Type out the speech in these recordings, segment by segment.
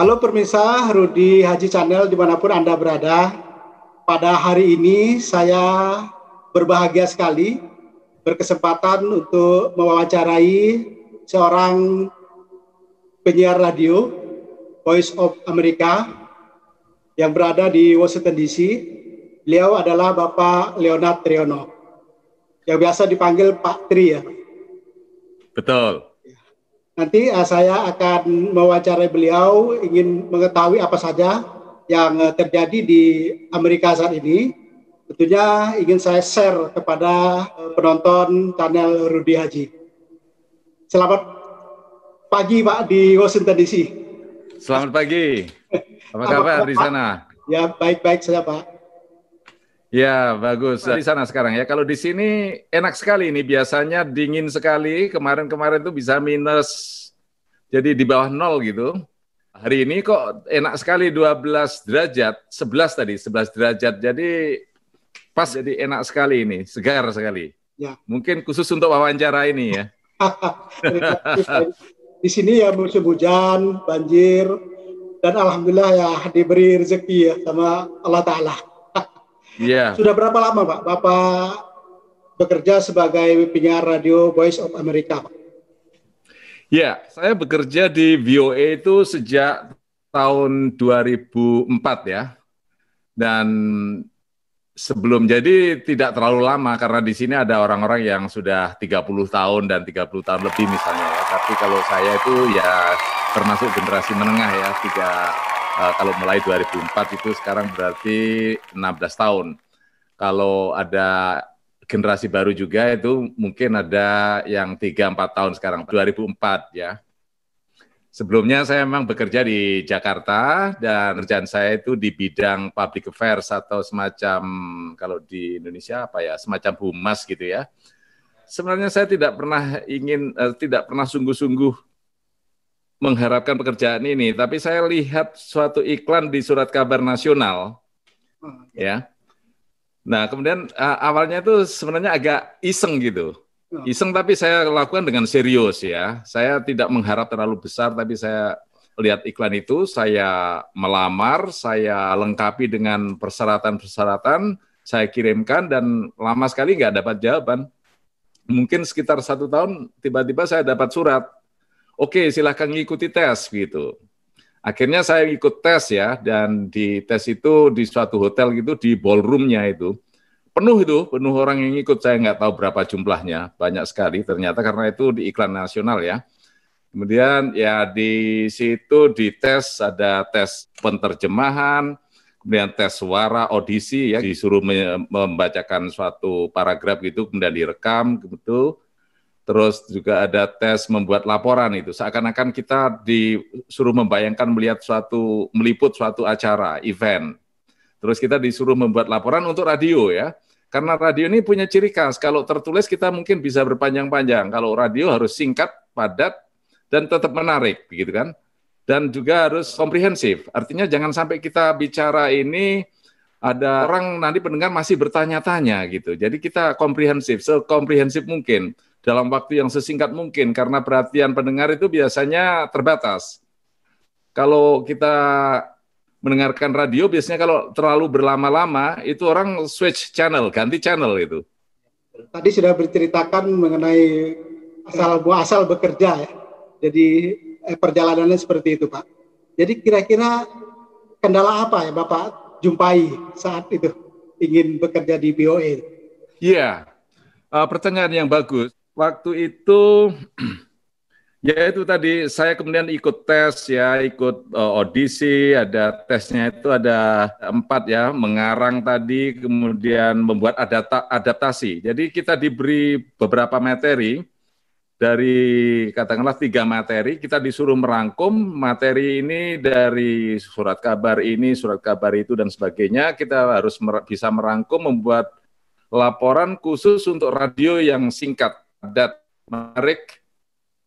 Halo pemirsa Rudi Haji Channel dimanapun Anda berada. Pada hari ini saya berbahagia sekali berkesempatan untuk mewawancarai seorang penyiar radio Voice of America yang berada di Washington DC. Beliau adalah Bapak Leonard Triono, yang biasa dipanggil Pak Tri ya. Betul. Nanti saya akan mewawancarai beliau, ingin mengetahui apa saja yang terjadi di Amerika saat ini. Tentunya ingin saya share kepada penonton channel Rudi Haji. Selamat pagi Pak di Washington DC. Selamat pagi. Apa kabar di sana? Ya, baik-baik saja Pak. Ya, bagus. Di sana sekarang ya. Kalau di sini enak sekali ini. Biasanya dingin sekali. Kemarin-kemarin tuh bisa minus. Jadi di bawah 0 gitu. Hari ini kok enak sekali 12 derajat. 11 tadi, 11 derajat. Jadi pas, jadi enak sekali ini. Segar sekali. Ya. Mungkin khusus untuk wawancara ini ya. Di sini ya musim hujan, banjir. Dan alhamdulillah ya diberi rezeki ya sama Allah Ta'ala. Iya. Sudah berapa lama Pak Bapak bekerja sebagai penyiar radio Voice of America Pak? Ya, saya bekerja di VOA itu sejak tahun 2004 ya. Dan sebelum jadi tidak terlalu lama karena di sini ada orang-orang yang sudah 30 tahun dan 30 tahun lebih misalnya ya. Tapi kalau saya itu ya termasuk generasi menengah ya, kalau mulai 2004 itu sekarang berarti 16 tahun. Kalau ada generasi baru juga itu mungkin ada yang 3-4 tahun sekarang, 2004 ya. Sebelumnya saya memang bekerja di Jakarta dan kerjaan saya itu di bidang public affairs atau semacam, kalau di Indonesia apa ya, semacam humas gitu ya. Sebenarnya saya tidak pernah sungguh-sungguh mengharapkan pekerjaan ini, tapi saya lihat suatu iklan di Surat Kabar Nasional, ya. Nah, kemudian awalnya itu sebenarnya agak iseng gitu, iseng tapi saya lakukan dengan serius ya. Saya tidak mengharap terlalu besar, tapi saya lihat iklan itu, saya melamar, saya lengkapi dengan persyaratan-persyaratan, saya kirimkan dan lama sekali nggak dapat jawaban. Mungkin sekitar 1 tahun, tiba-tiba saya dapat surat. Oke, silahkan ngikuti tes gitu. Akhirnya saya ikut tes ya, dan di tes itu di suatu hotel gitu, di ballroom-nya itu. Penuh orang yang ikut, saya nggak tahu berapa jumlahnya, banyak sekali ternyata karena itu di iklan nasional ya. Kemudian ya di situ di tes, ada tes penterjemahan, kemudian tes suara, audisi ya, disuruh membacakan suatu paragraf gitu, kemudian direkam gitu. Terus juga ada tes membuat laporan itu. Seakan-akan kita disuruh membayangkan meliput suatu acara, event. Terus kita disuruh membuat laporan untuk radio ya. Karena radio ini punya ciri khas. Kalau tertulis kita mungkin bisa berpanjang-panjang. Kalau radio harus singkat, padat, dan tetap menarik, begitu kan? Dan juga harus komprehensif. Artinya jangan sampai kita bicara ini ada orang nanti pendengar masih bertanya-tanya gitu. Jadi kita komprehensif, sekomprehensif mungkin. Dalam waktu yang sesingkat mungkin, karena perhatian pendengar itu biasanya terbatas. Kalau kita mendengarkan radio, biasanya kalau terlalu berlama-lama, itu orang switch channel, ganti channel itu. Tadi sudah berceritakan mengenai asal bekerja ya. Jadi perjalanannya seperti itu Pak. Jadi kira-kira kendala apa ya Bapak jumpai saat itu ingin bekerja di VOA? Iya, pertanyaan yang bagus. Waktu itu, ya itu tadi, saya kemudian ikut tes ya, ikut audisi, ada tesnya itu ada 4 ya, mengarang tadi, kemudian membuat adaptasi. Jadi kita diberi beberapa materi, dari katakanlah 3 materi, kita disuruh merangkum materi ini dari surat kabar ini, surat kabar itu, dan sebagainya. Kita harus bisa merangkum, membuat laporan khusus untuk radio yang singkat, padat, menarik,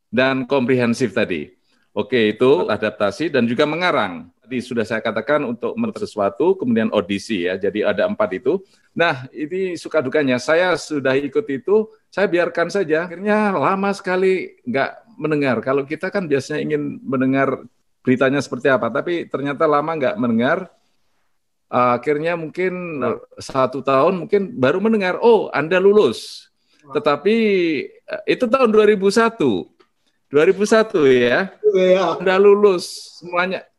dan komprehensif tadi. Oke, itu adaptasi dan juga mengarang. Tadi sudah saya katakan untuk sesuatu, kemudian audisi ya. Jadi ada 4 itu. Nah, ini suka dukanya. Saya sudah ikut itu, saya biarkan saja. Akhirnya lama sekali nggak mendengar. Kalau kita kan biasanya ingin mendengar beritanya seperti apa. Tapi ternyata lama nggak mendengar. Akhirnya mungkin 1 tahun mungkin baru mendengar, oh Anda lulus. Tetapi itu tahun 2001. 2001 ya. Anda lulus,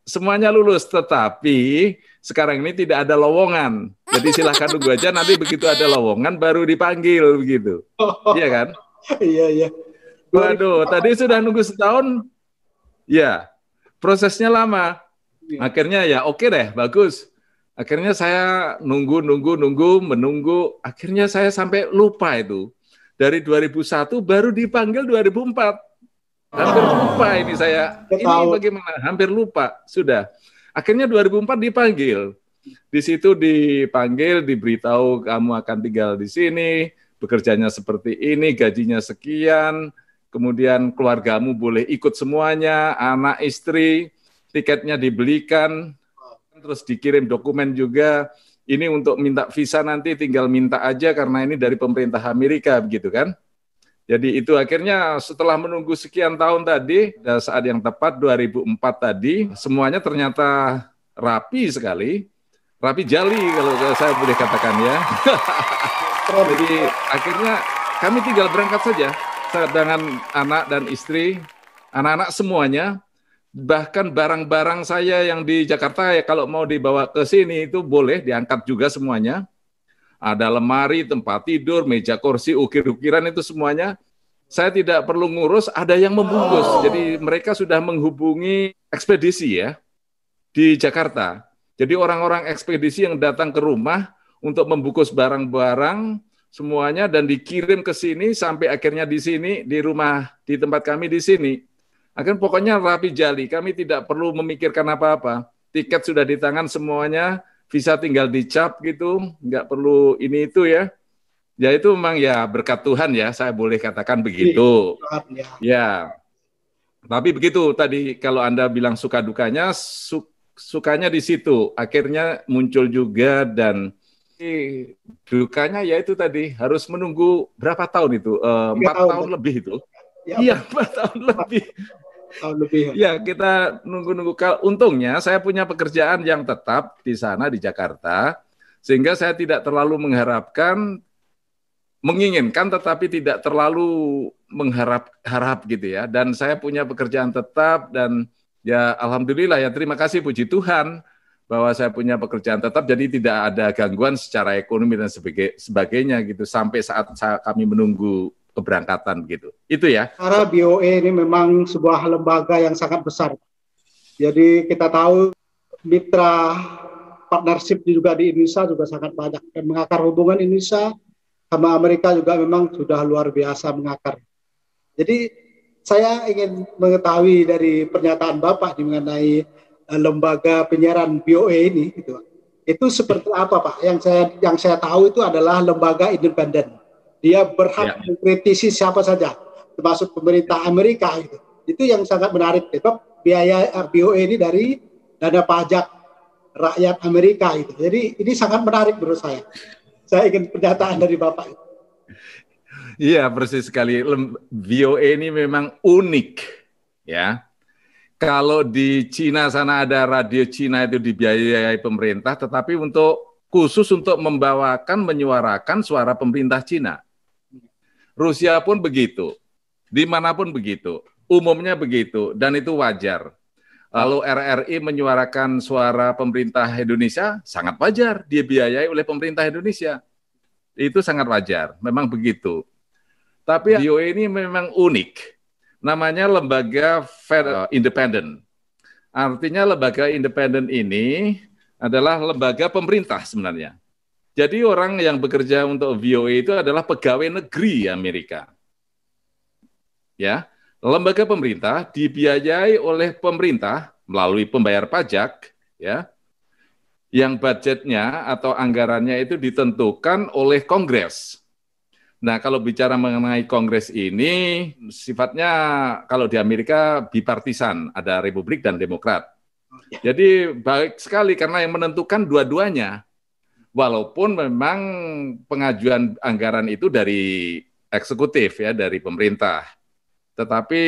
semuanya lulus, tetapi sekarang ini tidak ada lowongan. Jadi silahkan tunggu aja, nanti begitu ada lowongan baru dipanggil begitu. Iya kan? Iya, iya. Waduh, tadi sudah nunggu setahun. Ya, prosesnya lama. Akhirnya ya oke deh, bagus. Akhirnya saya menunggu. Akhirnya saya sampai lupa itu. Dari 2001 baru dipanggil 2004. Hampir lupa ini saya. Ini bagaimana? Hampir lupa. Sudah. Akhirnya 2004 dipanggil. Di situ dipanggil, diberitahu kamu akan tinggal di sini, bekerjanya seperti ini, gajinya sekian, kemudian keluargamu boleh ikut semuanya, anak istri, tiketnya dibelikan, terus dikirim dokumen juga. Ini untuk minta visa nanti tinggal minta aja karena ini dari pemerintah Amerika begitu kan. Jadi itu akhirnya setelah menunggu sekian tahun tadi, saat yang tepat 2004 tadi, semuanya ternyata rapi sekali. Rapi jali kalau saya boleh katakan ya. Jadi akhirnya kami tinggal berangkat saja dengan anak dan istri, anak-anak semuanya. Bahkan barang-barang saya yang di Jakarta ya kalau mau dibawa ke sini itu boleh diangkat juga semuanya. Ada lemari, tempat tidur, meja kursi, ukir-ukiran itu semuanya. Saya tidak perlu ngurus, ada yang membungkus. Jadi mereka sudah menghubungi ekspedisi ya di Jakarta. Jadi orang-orang ekspedisi yang datang ke rumah untuk membungkus barang-barang semuanya dan dikirim ke sini sampai akhirnya di sini di rumah di tempat kami di sini. Akhirnya pokoknya rapi jali. Kami tidak perlu memikirkan apa-apa. Tiket sudah di tangan semuanya, visa tinggal dicap gitu, nggak perlu ini itu ya. Ya itu memang ya berkat Tuhan ya, saya boleh katakan begitu. Ya. Tapi begitu tadi kalau Anda bilang suka dukanya, sukanya di situ. Akhirnya muncul juga dan dukanya ya itu tadi harus menunggu berapa tahun itu? 4 tahun lebih itu. Iya, 4 tahun lebih. Ya, kita nunggu-nunggu. Untungnya saya punya pekerjaan yang tetap di sana di Jakarta, sehingga saya tidak terlalu menginginkan, tetapi tidak terlalu mengharap gitu ya. Dan saya punya pekerjaan tetap dan ya alhamdulillah ya terima kasih puji Tuhan bahwa saya punya pekerjaan tetap, jadi tidak ada gangguan secara ekonomi dan sebagainya gitu sampai saat kami menunggu keberangkatan begitu. Itu ya. Karena BOE ini memang sebuah lembaga yang sangat besar. Jadi kita tahu mitra partnership juga di Indonesia juga sangat banyak dan mengakar hubungan Indonesia sama Amerika juga memang sudah luar biasa mengakar. Jadi saya ingin mengetahui dari pernyataan Bapak mengenai lembaga penyiaran BOE ini gitu. Itu seperti apa Pak? Yang saya tahu itu adalah lembaga independen. Dia berhak mengkritisi siapa saja, termasuk pemerintah Amerika. Gitu. Itu yang sangat menarik. Itu biaya BOE ini dari dana pajak rakyat Amerika. Gitu. Jadi ini sangat menarik menurut saya. Saya ingin pernyataan dari Bapak. Iya, persis sekali. BOE ini memang unik, ya. Kalau di Cina sana ada radio Cina itu dibiayai pemerintah, tetapi khusus untuk menyuarakan suara pemerintah Cina. Rusia pun begitu, dimanapun begitu, umumnya begitu, dan itu wajar. Lalu RRI menyuarakan suara pemerintah Indonesia, sangat wajar, dibiayai oleh pemerintah Indonesia. Itu sangat wajar, memang begitu. Tapi BOE ini memang unik, namanya lembaga independen. Artinya lembaga independen ini adalah lembaga pemerintah sebenarnya. Jadi orang yang bekerja untuk BOE itu adalah pegawai negeri Amerika. Ya, lembaga pemerintah dibiayai oleh pemerintah melalui pembayar pajak, ya. Yang budgetnya atau anggarannya itu ditentukan oleh Kongres. Nah, kalau bicara mengenai Kongres ini sifatnya kalau di Amerika bipartisan, ada Republik dan Demokrat. Jadi baik sekali karena yang menentukan dua-duanya. Walaupun memang pengajuan anggaran itu dari eksekutif ya, dari pemerintah. Tetapi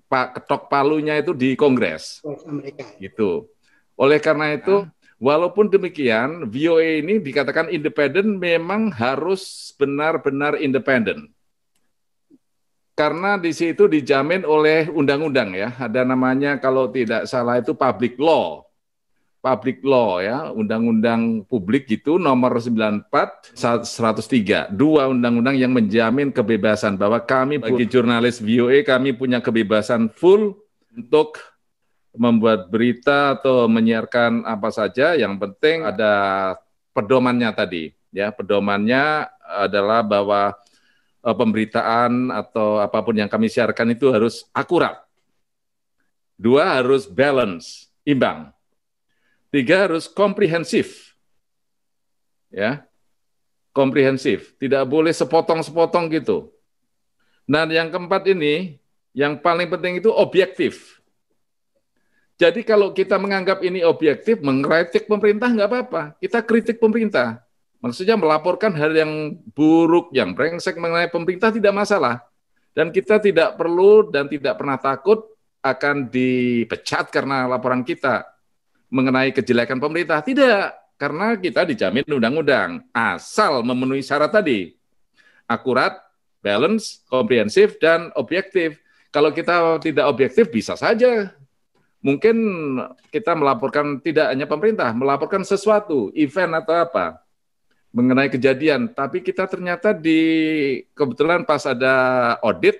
Pak ketok palunya itu di Kongres. Amerika. Gitu. Oleh karena itu, walaupun demikian, VOA ini dikatakan independen memang harus benar-benar independen. Karena di situ dijamin oleh undang-undang ya, ada namanya kalau tidak salah itu public law ya, undang-undang publik itu nomor 94 103, dua undang-undang yang menjamin kebebasan bahwa kami bagi jurnalis VOA kami punya kebebasan full untuk membuat berita atau menyiarkan apa saja, yang penting ada pedomannya tadi ya, pedomannya adalah bahwa pemberitaan atau apapun yang kami siarkan itu harus akurat. Dua, harus balance, imbang. Tiga, harus komprehensif. Ya. Komprehensif, tidak boleh sepotong-sepotong gitu. Nah, yang keempat ini, yang paling penting itu objektif. Jadi kalau kita menganggap ini objektif, mengkritik pemerintah nggak apa-apa. Kita kritik pemerintah. Maksudnya melaporkan hal yang buruk, yang brengsek mengenai pemerintah tidak masalah. Dan kita tidak perlu dan tidak pernah takut akan dipecat karena laporan kita mengenai kejelekan pemerintah. Tidak, karena kita dijamin undang-undang. Asal memenuhi syarat tadi. Akurat, balance, komprehensif, dan objektif. Kalau kita tidak objektif, bisa saja. Mungkin kita melaporkan tidak hanya pemerintah, melaporkan sesuatu, event atau apa, mengenai kejadian, tapi kita ternyata kebetulan pas ada audit,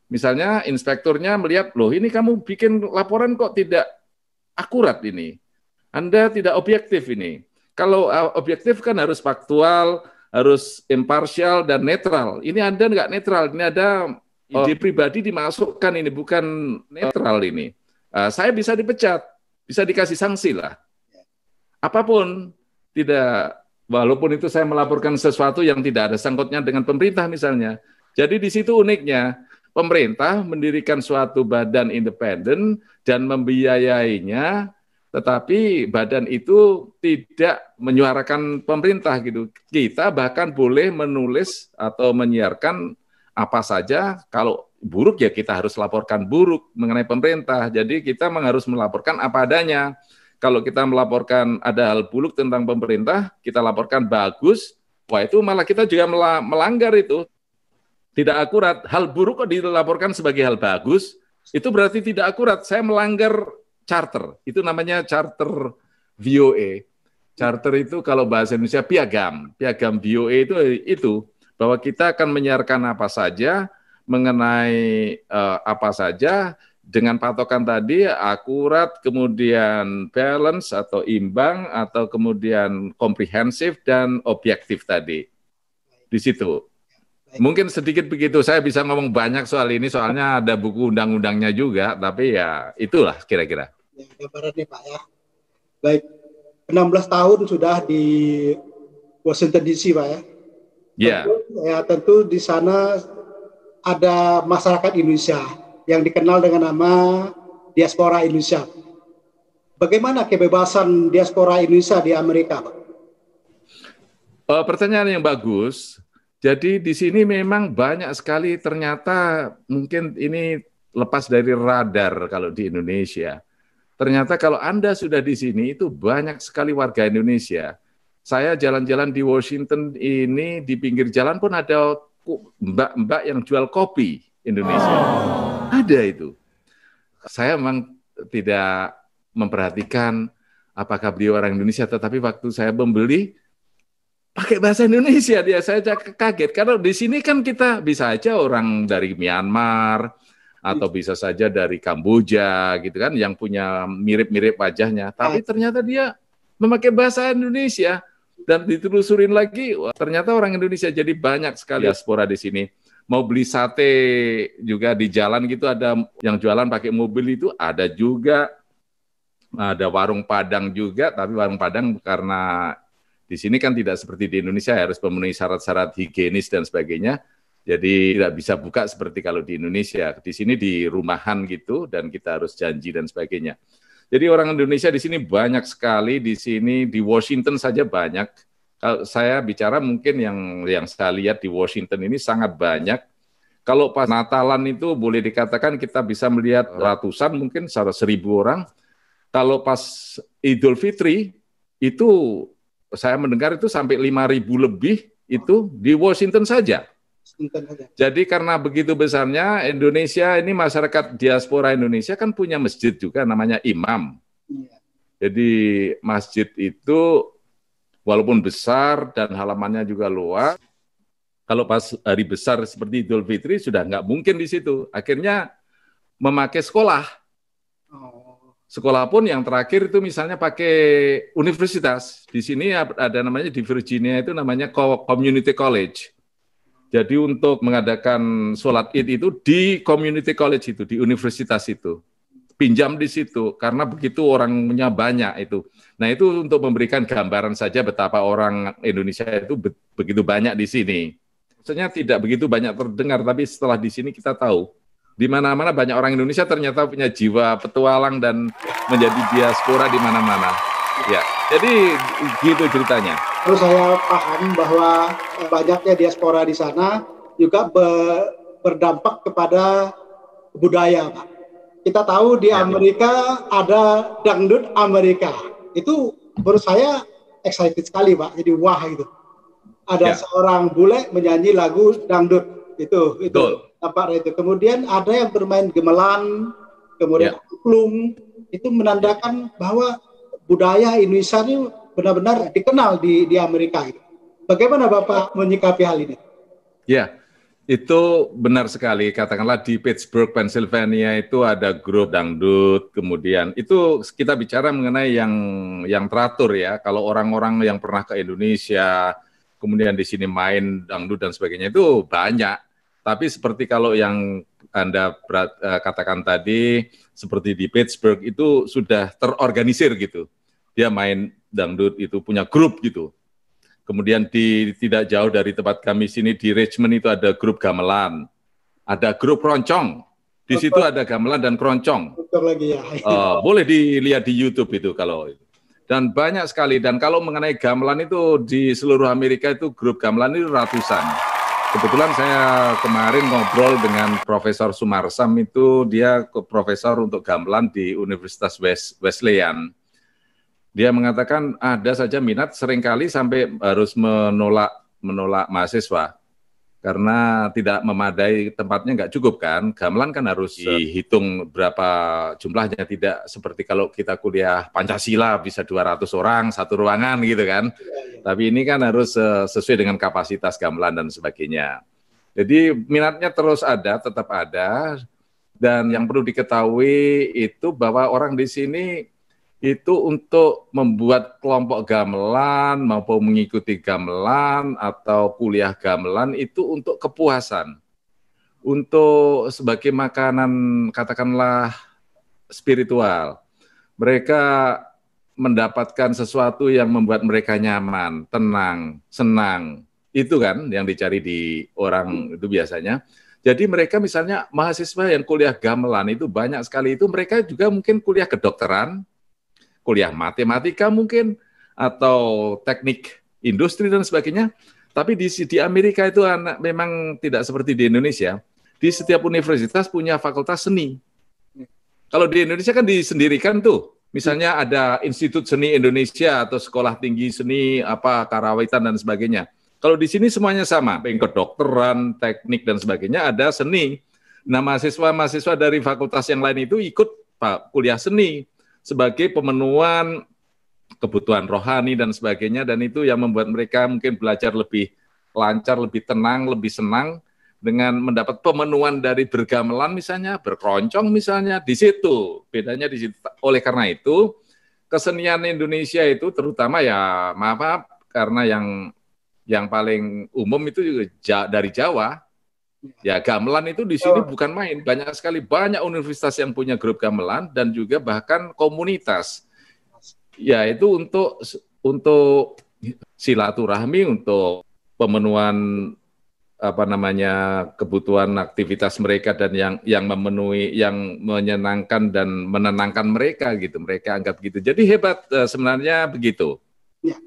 misalnya inspekturnya melihat, loh ini kamu bikin laporan kok tidak akurat ini, Anda tidak objektif ini. Kalau objektif kan harus faktual, harus imparsial dan netral. Ini Anda nggak netral, ini ada ide pribadi dimasukkan, ini bukan netral ini. Saya bisa dipecat, bisa dikasih sanksi lah. Apapun, tidak. Walaupun itu saya melaporkan sesuatu yang tidak ada sangkutnya dengan pemerintah misalnya. Jadi di situ uniknya, pemerintah mendirikan suatu badan independen dan membiayainya, tetapi badan itu tidak menyuarakan pemerintah gitu. Kita bahkan boleh menulis atau menyiarkan apa saja, kalau buruk ya kita harus laporkan buruk mengenai pemerintah. Jadi kita harus melaporkan apa adanya. Kalau kita melaporkan ada hal buruk tentang pemerintah, kita laporkan bagus, wah itu malah kita juga melanggar itu. Tidak akurat. Hal buruk kok dilaporkan sebagai hal bagus, itu berarti tidak akurat. Saya melanggar charter. Itu namanya charter VOA. Charter itu kalau bahasa Indonesia piagam. Piagam VOA itu bahwa kita akan menyiarkan apa saja, mengenai apa saja, dengan patokan tadi akurat, kemudian balance atau imbang, atau kemudian komprehensif dan objektif tadi. Di situ. Mungkin sedikit begitu, saya bisa ngomong banyak soal ini, soalnya ada buku undang-undangnya juga, tapi ya itulah kira-kira. Ya, gambaran nih Pak ya. Baik, 16 tahun sudah di Washington DC Pak ya. Ya. Tentu di sana ada masyarakat Indonesia yang dikenal dengan nama diaspora Indonesia. Bagaimana kebebasan diaspora Indonesia di Amerika, Pak? Pertanyaan yang bagus. Jadi di sini memang banyak sekali, ternyata mungkin ini lepas dari radar kalau di Indonesia. Ternyata kalau Anda sudah di sini itu banyak sekali warga Indonesia. Saya jalan-jalan di Washington ini, di pinggir jalan pun ada mbak-mbak yang jual kopi Indonesia. Ada itu. Saya memang tidak memperhatikan apakah beliau orang Indonesia, tetapi waktu saya membeli pakai bahasa Indonesia, saya kaget. Karena di sini kan kita bisa aja orang dari Myanmar atau bisa saja dari Kamboja gitu kan, yang punya mirip-mirip wajahnya. Tapi ternyata dia memakai bahasa Indonesia, dan ditelusurin lagi, wah, ternyata orang Indonesia. Jadi banyak sekali diaspora di sini. Mau beli sate juga di jalan gitu, ada yang jualan pakai mobil itu, ada juga. Ada warung Padang juga, tapi warung Padang karena di sini kan tidak seperti di Indonesia, harus memenuhi syarat-syarat higienis dan sebagainya. Jadi tidak bisa buka seperti kalau di Indonesia. Di sini di rumahan gitu, dan kita harus janji dan sebagainya. Jadi orang Indonesia di sini banyak sekali, di sini di Washington saja banyak. Kalau saya bicara mungkin yang saya lihat di Washington ini sangat banyak. Kalau pas Natalan itu boleh dikatakan kita bisa melihat ratusan, mungkin 1.000 orang. Kalau pas Idul Fitri itu saya mendengar itu sampai 5.000 lebih itu di Washington saja. Jadi karena begitu besarnya Indonesia ini, masyarakat diaspora Indonesia kan punya masjid juga namanya Imam. Jadi masjid itu walaupun besar dan halamannya juga luas, kalau pas hari besar seperti Idul Fitri sudah nggak mungkin di situ. Akhirnya memakai sekolah. Sekolah pun yang terakhir itu misalnya pakai universitas. Di sini ada namanya di Virginia itu namanya Community College. Jadi untuk mengadakan sholat Id itu di Community College itu, di universitas itu. Pinjam di situ, karena begitu orangnya banyak itu. Nah itu untuk memberikan gambaran saja betapa orang Indonesia itu begitu banyak di sini. Maksudnya tidak begitu banyak terdengar, tapi setelah di sini kita tahu di mana-mana banyak orang Indonesia ternyata punya jiwa petualang dan menjadi diaspora di mana-mana. Ya, jadi gitu ceritanya. Terus saya paham bahwa banyaknya diaspora di sana juga berdampak kepada budaya, Pak. Kita tahu di Amerika ada dangdut Amerika. Itu menurut saya excited sekali, Pak. Jadi wah itu. Ada seorang bule menyanyi lagu dangdut itu nampak itu. Kemudian ada yang bermain gamelan, kemudian angklung, itu menandakan bahwa budaya Indonesia ini benar-benar dikenal di Amerika. Bagaimana Bapak menyikapi hal ini? Ya, itu benar sekali. Katakanlah di Pittsburgh, Pennsylvania itu ada grup dangdut. Kemudian itu kita bicara mengenai yang teratur ya. Kalau orang-orang yang pernah ke Indonesia, kemudian di sini main dangdut dan sebagainya itu banyak. Tapi seperti kalau yang Anda katakan tadi, seperti di Pittsburgh itu sudah terorganisir gitu. Dia main dangdut itu punya grup gitu. Kemudian tidak jauh dari tempat kami sini di Richmond itu ada grup gamelan, ada grup keroncong. Di situ ada gamelan dan keroncong. Boleh dilihat di YouTube itu kalau. Dan banyak sekali. Dan kalau mengenai gamelan itu di seluruh Amerika itu grup gamelan itu ratusan. Kebetulan saya kemarin ngobrol dengan Profesor Sumarsam itu, dia profesor untuk gamelan di Universitas Wesleyan. Dia mengatakan ada saja minat, seringkali sampai harus menolak mahasiswa karena tidak memadai, tempatnya nggak cukup kan. Gamelan kan harus dihitung berapa jumlahnya, tidak seperti kalau kita kuliah Pancasila bisa 200 orang satu ruangan gitu kan. Tapi ini kan harus sesuai dengan kapasitas gamelan dan sebagainya. Jadi minatnya terus ada, tetap ada. Dan yang perlu diketahui itu bahwa orang di sini itu untuk membuat kelompok gamelan maupun mengikuti gamelan atau kuliah gamelan itu untuk kepuasan, untuk sebagai makanan katakanlah spiritual. Mereka mendapatkan sesuatu yang membuat mereka nyaman, tenang, senang. Itu kan yang dicari di orang itu biasanya. Jadi mereka misalnya mahasiswa yang kuliah gamelan itu banyak sekali, itu mereka juga mungkin kuliah kedokteran, kuliah matematika mungkin, atau teknik industri dan sebagainya. Tapi di Amerika itu memang tidak seperti di Indonesia. Di setiap universitas punya fakultas seni. Kalau di Indonesia kan disendirikan tuh. Misalnya ada Institut Seni Indonesia atau Sekolah Tinggi Seni, Karawitan dan sebagainya. Kalau di sini semuanya sama. Kedokteran, teknik dan sebagainya ada seni. Nah, mahasiswa dari fakultas yang lain itu ikut kuliah seni sebagai pemenuhan kebutuhan rohani dan sebagainya, dan itu yang membuat mereka mungkin belajar lebih lancar, lebih tenang, lebih senang dengan mendapat pemenuhan dari bergamelan misalnya, berkeroncong misalnya, di situ bedanya di situ. Oleh karena itu kesenian Indonesia itu terutama ya maaf karena yang paling umum itu juga dari Jawa. Ya, gamelan itu di sini bukan main, banyak sekali, banyak universitas yang punya grup gamelan dan juga bahkan komunitas. Ya, itu untuk silaturahmi, untuk pemenuhan kebutuhan aktivitas mereka dan yang memenuhi, yang menyenangkan dan menenangkan mereka gitu. Mereka anggap gitu. Jadi hebat sebenarnya begitu. Ya.